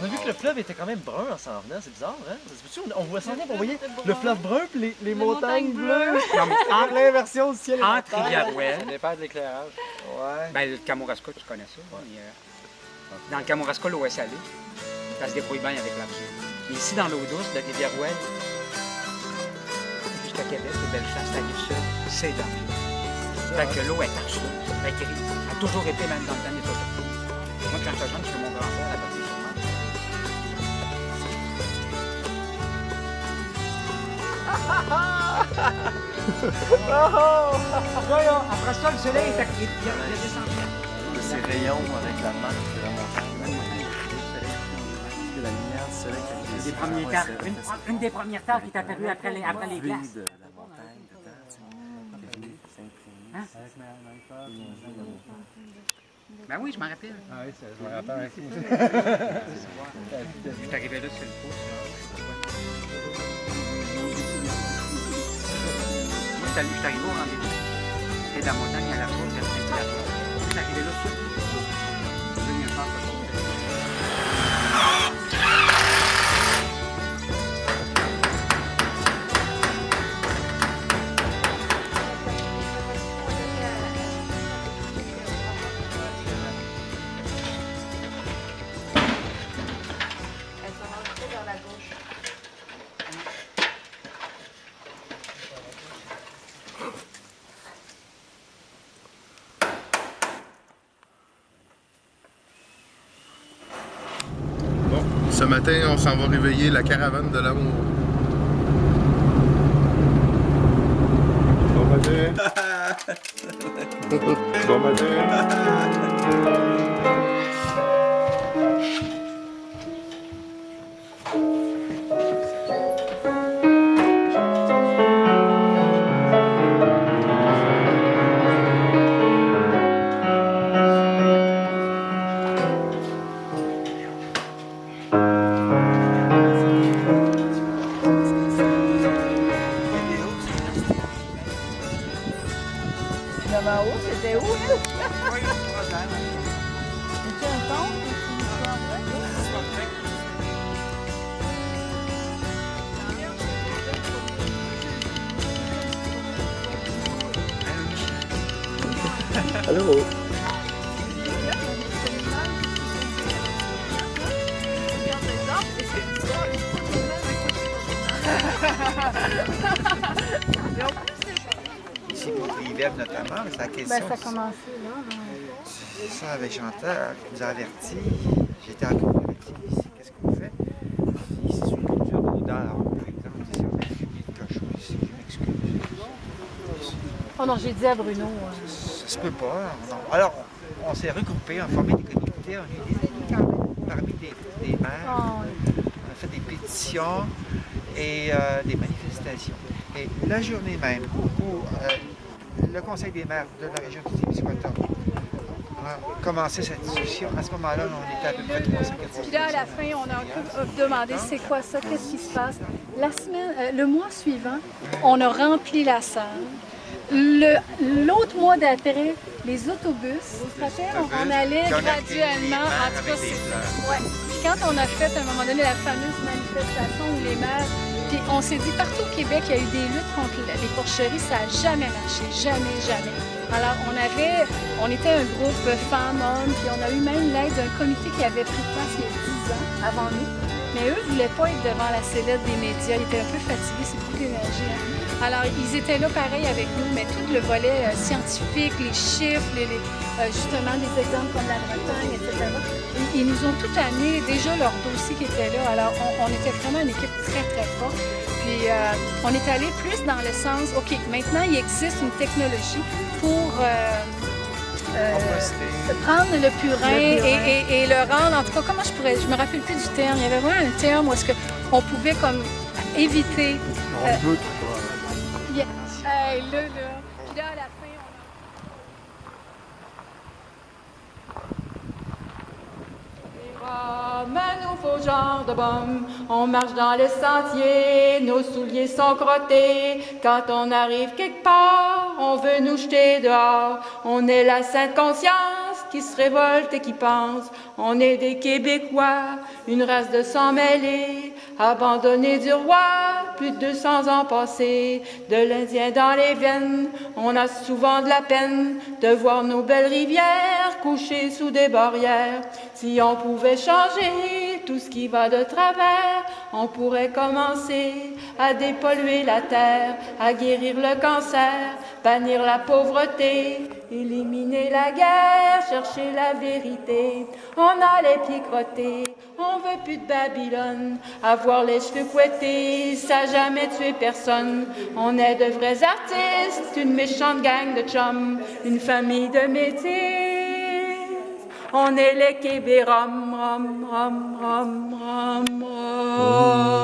On a vu que le fleuve était quand même brun en s'en venant, c'est bizarre, hein? On voit ça, on voyait le fleuve brun puis les montagnes bleues. Non, mais L'inversion du ciel et entre de la terre. Rivière-Ouelle, Ça dépend de l'éclairage. Ouais. ben, le Kamouraska, tu connais ça. Dans le Kamouraska, l'eau est salée. Ça se débrouille bien avec la pluie. Mais ici, dans l'eau douce de Rivière-Ouelle, jusqu'à Québec, c'est Bellechasse, la Rive-Sud, c'est dans l'eau. Fait que l'eau est archi. Elle a toujours été, même dans le temps des autochtones. Moi, quand j'étais jeune, chez mon grand-père, à partir de après ça, le soleil est descendu. Ces rayons avec la marque de la montagne. La lumière du soleil qui Une des premières terres qui est apparue après les glaces. de la montagne dedans, tu sais. Hein? Ben oui, je m'en rappelle. Ah oui, je me rappelle aussi. Je suis arrivé là sur le pouce. Moi, je suis arrivé au rendez-vous. Et de la montagne à la côte, vers Saint-Pierre. Je suis arrivé là sur le pouce. Je suis venu faire ce tour. Ce matin, on s'en va réveiller la caravane de l'amour. Bon matin! Bon matin! C'était où, elle? C'est un pont? Allô? Ici, pour Rivière notamment, c'est la question. Ben, ça a commencé là. C'est ça avec Chantal qui nous a avertis. J'étais en coopérative ici. Qu'est-ce qu'on fait? Ici, c'est une culture d'odeur. Par exemple, ici, on a fumé de cochon ici. Je m'excuse. Oh non, j'ai dit à Bruno. Ça se peut pas. Non. Alors, on s'est regroupés, on a formé des comités, on a eu des amis quand même, parmi des maires. Oh, On a fait des pétitions et des manifestations. Et la journée même où le Conseil des maires de la région du Témiscouata a commencé cette discussion, à ce moment-là, on était à peu près 350. Puis là, à la fin, on a demandé c'est quoi ça, qu'est-ce qui se passe. La semaine, le mois suivant, on a rempli la salle. L'autre mois d'après, les autobus, vous vous rappelez, on allait graduellement. En tout cas, ouais. Puis quand on a fait, à un moment donné, la fameuse manifestation où les maires, puis on s'est dit, partout au Québec, il y a eu des luttes contre les porcheries, ça n'a jamais marché, jamais, jamais. Alors, on était un groupe femmes, hommes, puis on a eu même l'aide d'un comité qui avait pris place il y a 10 ans avant nous. Mais eux ne voulaient pas être devant la sellette des médias, ils étaient un peu fatigués, c'est beaucoup d'énergie. Hein? Alors, ils étaient là pareil avec nous, mais tout le volet scientifique, les chiffres, justement des exemples comme la Bretagne, etc. Ils nous ont tout amené, déjà leur dossier qui était là. Alors, on était vraiment une équipe très, très forte. Puis, on est allé plus dans le sens, OK, maintenant, il existe une technologie pour prendre le purin et le rendre, en tout cas, comment je me rappelle plus du terme, il y avait vraiment un terme où est-ce qu'on pouvait comme éviter... Hey, là. Puis là, à la fin, ramène-nous faux genre de bombe, on marche dans les sentiers, nos souliers sont crottés. Quand on arrive quelque part, on veut nous jeter dehors. On est la sainte conscience qui se révolte et qui pense. On est des Québécois, une race de sang mêlés, abandonnés du roi, plus de 200 ans passés. De l'Indien dans les veines, on a souvent de la peine de voir nos belles rivières couchées sous des barrières. Si on pouvait changer tout ce qui va de travers, on pourrait commencer à dépolluer la terre, à guérir le cancer, bannir la pauvreté, éliminer la guerre, chercher la vérité. On a les pieds crottés, on veut plus de Babylone, avoir les cheveux couettés, ça jamais tué personne. On est de vrais artistes, une méchante gang de chums, une famille de métis. On est les Québécois, rom, rom, rom, rom, rom.